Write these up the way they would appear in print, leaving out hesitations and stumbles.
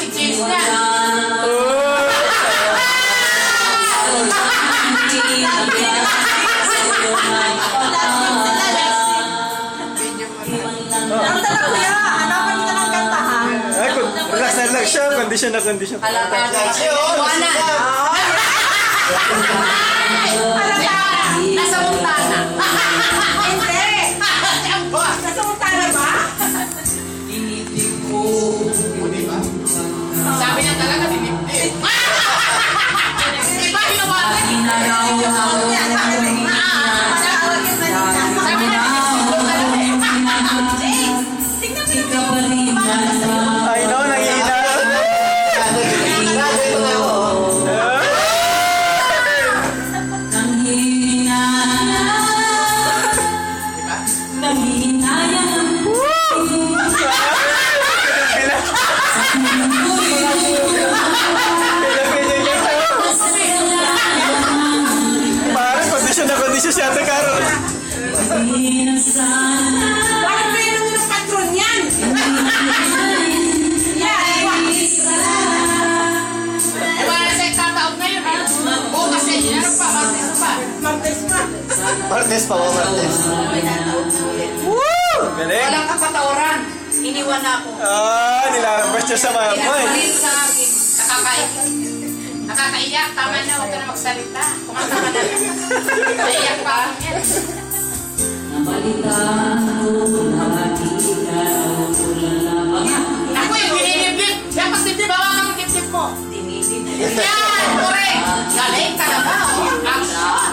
si Chase niya. Ang tanong kuya, hanapan niyo na ng kanta ha? Ay, relax na lang siya. Kondisyon na kondisyon. Iwanan. Nasa Montana. Hindi! Nasa Montana ba? Sabi niya talaga, dinipdip. Iba, hinawalan. Sabi niya, Ay, no, nangihina. Parang kondisyon na kondisyon si Ate Caro. Bakit ba yun ang patron yan? iba na siya tataon ngayon. Oo, kasi ano pa, Martes pa. Martes pa, Martes. Woo! Galing. walang kapatawaran. Iniwan ako. Ah, nilalabas niya sa mama eh. Pinagpalit sa akin. Nakakaiyak. Tama na, huwag ka na magsalita. Kumanta ka na. Naiyak pa ako yan. Ako yung binilibit. Dapat hindi ba ang dibdib mo? Yan, correct. Galing talaga. Action.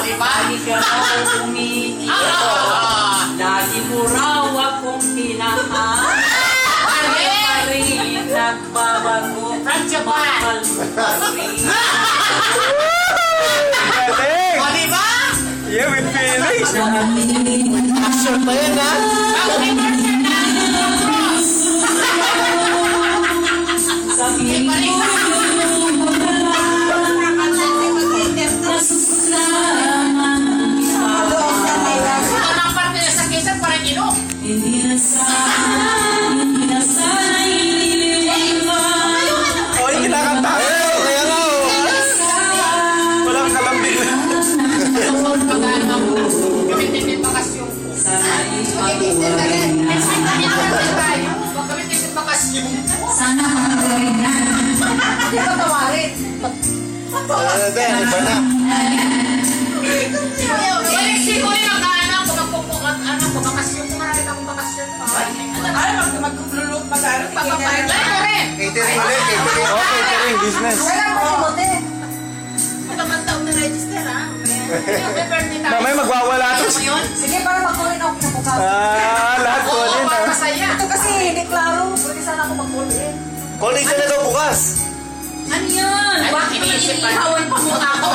Diba? Lagi mo raw akong tinahal. Correct. Rin nagbabago. From Japan. Mahal mo pa rin. Galing. O, diba? Yeah, with feelings. Action pa yan, ha? Ako may partner na. Cross. Sabihin mo Balik na. Ito ng parte niya sa kisan, parang inom. hindi na sana iniwan. Oh, hindi kinakanta. Kaya nga, oh. Walang kalambing. Pag-ano mo, gamitin din bakasyon ko. Sana Next time kami naman tayo. Gamitin din bakasyon. sana makagaling na. Hindi ko tawarin. Ben, iba na. Balik si Kuya mag-ano, bakasyon ko. Marami akong bakasyon. Ay, maglulot mag-aaral. Papapain lang ko rin. Catering ulit, catering. Okay, catering business. Wala mo si Bote. Mataman taon na register ha. May birthday tayo. Mamay magwawala to. Ano yun? Sige, para mag-call-in ako na bukas. Lahat ko Oo, din, para ah. masaya. Ito kasi hindi klaro. Pwede sana ako mag-call-in. Calling ka na daw bukas. Ano yun? Ay, bakit iniihawan pa muna ako?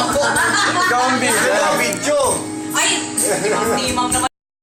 Ikaw ang busy. Wala video. Ay, timang naman.